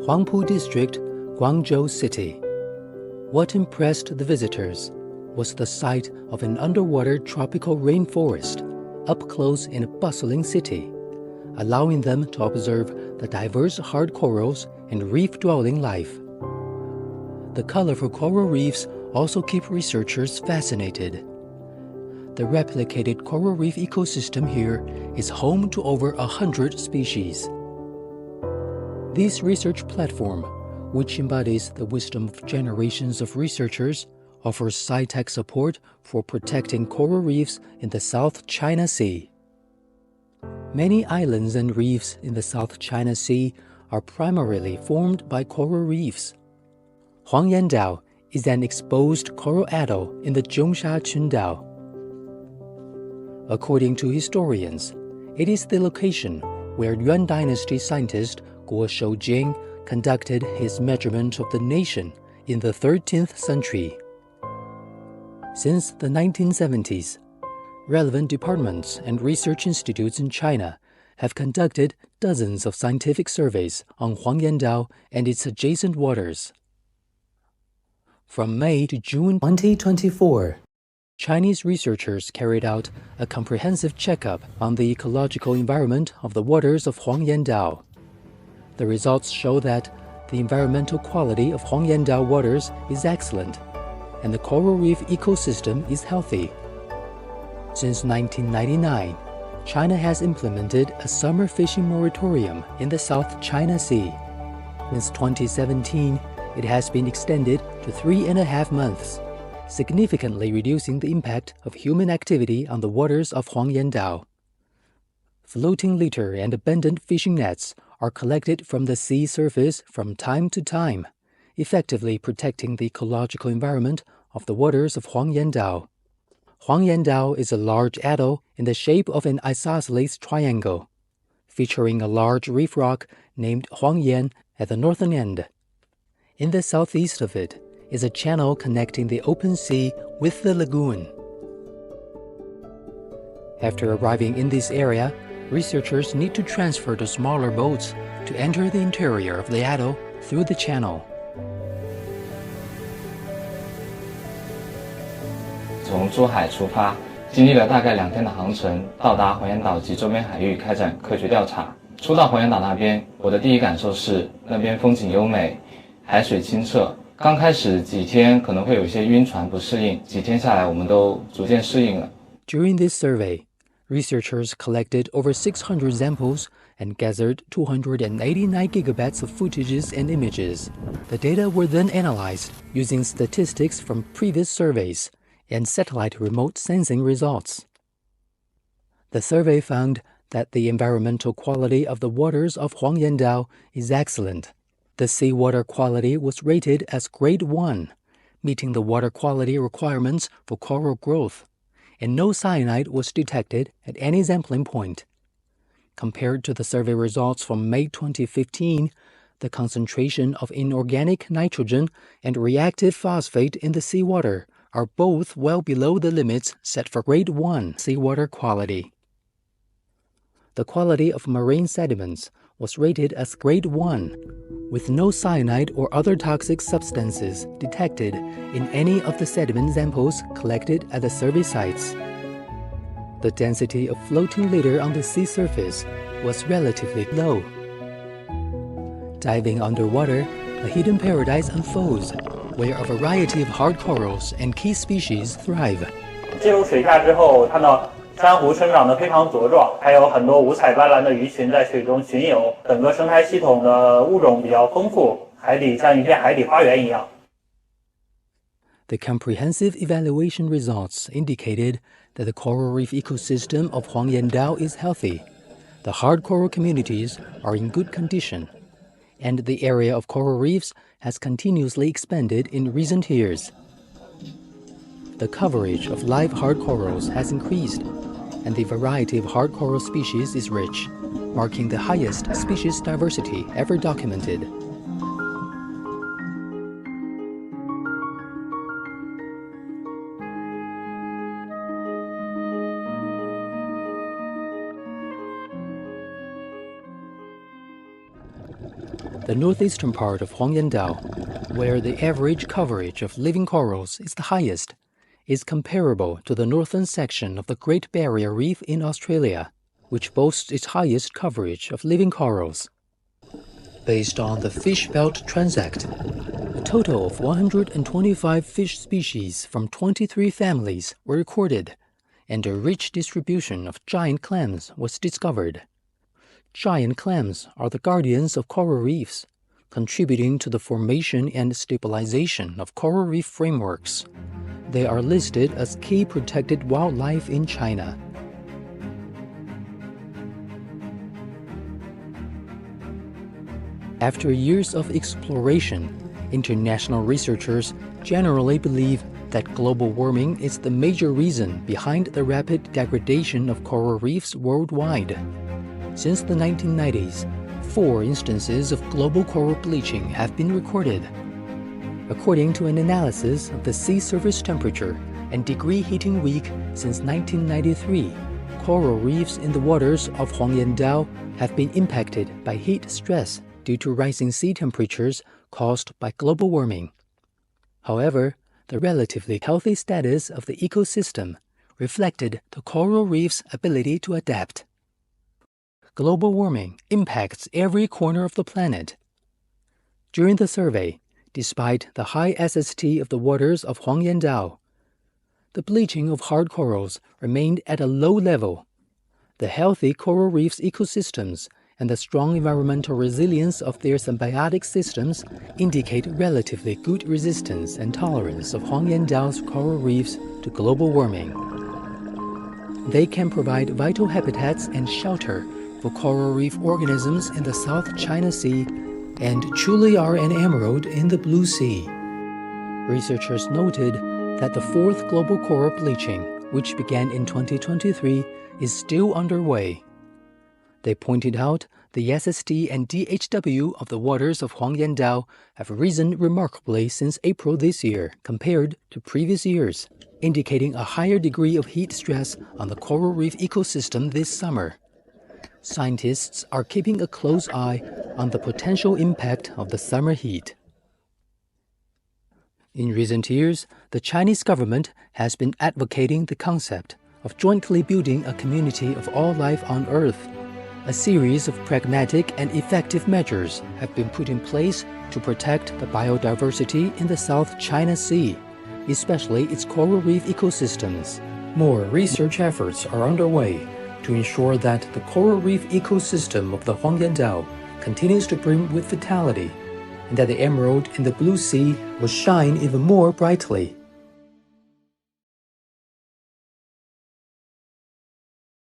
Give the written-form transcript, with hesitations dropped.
Huangpu District, Guangzhou City. What impressed the visitors was the sight of an underwater tropical rainforest up close in a bustling city, allowing them to observe the diverse hard corals and reef-dwelling life. The colorful coral reefs also keep researchers fascinated. The replicated coral reef ecosystem here is home to over 100 species. This research platform, which embodies the wisdom of generations of researchers, offers sci-tech support for protecting coral reefs in the South China Sea. Many islands and reefs in the South China Sea are primarily formed by coral reefs. Huangyan Dao is an exposed coral atoll in the Zhongsha Qundao. According to historians, it is the location where Yuan Dynasty scientist Guo Shoujing conducted his measurement of the nation in the 13th century. Since the 1970s, relevant departments and research institutes in China have conducted dozens of scientific surveys on Huangyan Dao and its adjacent waters. From May to June 2024, Chinese researchers carried out a comprehensive checkup on the ecological environment of the waters of Huangyan Dao. The results show that the environmental quality of Huangyan Dao waters is excellent, and the coral reef ecosystem is healthy. Since 1999, China has implemented a summer fishing moratorium in the South China Sea. Since 2017, it has been extended to 3.5 months, significantly reducing the impact of human activity on the waters of Huangyan Dao. Floating litter and abandoned fishing nets are collected from the sea surface from time to time, effectively protecting the ecological environment of the waters of Huangyan Dao. Huangyan Dao is a large atoll in the shape of an isosceles triangle, featuring a large reef rock named Huangyan at the northern end. In the southeast of it is a channel connecting the open sea with the lagoon. After arriving in this area, researchers need to transfer to smaller boats to enter the interior of the atoll through the channel. 从珠海出发，经历了大概2天的航程，到达黄岩岛及周边海域开展科学调查。初到黄岩岛那边，我的第一感受是那边风景优美，海水清澈。刚开始几天可能会有一些晕船不适应，几天下来我们都逐渐适应了。 During this survey, researchers collected over 600 samples and gathered 289 gigabytes of footages and images. The data were then analyzed using statistics from previous surveys and satellite remote sensing results. The survey found that the environmental quality of the waters of Huangyan Dao is excellent. The seawater quality was rated as Grade 1, meeting the water quality requirements for coral growth, and no cyanide was detected at any sampling point. Compared to the survey results from May 2015, the concentration of inorganic nitrogen and reactive phosphate in the seawater are both well below the limits set for Grade 1 seawater quality. The quality of marine sediments was rated as Grade 1, with no cyanide or other toxic substances detected in any of the sediment samples collected at the survey sites. The density of floating litter on the sea surface was relatively low. Diving underwater, a hidden paradise unfolds, where a variety of hard corals and key species thrive. 进入水下之后，看到珊瑚生长得非常茁壮，还有很多五彩斑斓的鱼群在水中巡游，整个生态系统的物种比较丰富，海底像一片海底花园一样。 The comprehensive evaluation results indicated that the coral reef ecosystem of Huangyan Dao is healthy, the hard coral communities are in good condition, and the area of coral reefs has continuously expanded in recent years. The coverage of live hard corals has increased, and the variety of hard coral species is rich, marking the highest species diversity ever documented. the northeastern part of Huangyan Dao, where the average coverage of living corals is the highest, is comparable to the northern section of the Great Barrier Reef in Australia, which boasts its highest coverage of living corals. Based on the Fish Belt Transact, a total of 125 fish species from 23 families were recorded, and a rich distribution of giant clams was discovered. Giant clams are the guardians of coral reefs, contributing to the formation and stabilization of coral reef frameworks. They are listed as key protected wildlife in China. After years of exploration, international researchers generally believe that global warming is the major reason behind the rapid degradation of coral reefs worldwide. Since the 1990s, 4 instances of global coral bleaching have been recorded. According to an analysis of the sea surface temperature and degree heating week since 1993, coral reefs in the waters of Huangyan Dao have been impacted by heat stress due to rising sea temperatures caused by global warming. However, the relatively healthy status of the ecosystem reflected the coral reef's ability to adapt. Global warming impacts every corner of the planet. During the survey, despite the high SST of the waters of Huangyan Dao, the bleaching of hard corals remained at a low level. The healthy coral reef's ecosystems and the strong environmental resilience of their symbiotic systems indicate relatively good resistance and tolerance of Huangyan Dao's coral reefs to global warming. They can provide vital habitats and shelter for coral reef organisms in the South China Sea and truly are an emerald in the Blue Sea. Researchers noted that the 4th global coral bleaching, which began in 2023, is still underway. They pointed out the SST and DHW of the waters of Huangyan Dao have risen remarkably since April this year compared to previous years, indicating a higher degree of heat stress on the coral reef ecosystem this summer. Scientists are keeping a close eye on the potential impact of the summer heat. In recent years, the Chinese government has been advocating the concept of jointly building a community of all life on Earth. A series of pragmatic and effective measures have been put in place to protect the biodiversity in the South China Sea, especially its coral reef ecosystems. More research efforts are underway to ensure that the coral reef ecosystem of the Huangyan Dao continues to brim with vitality, and that the emerald in the Blue Sea will shine even more brightly.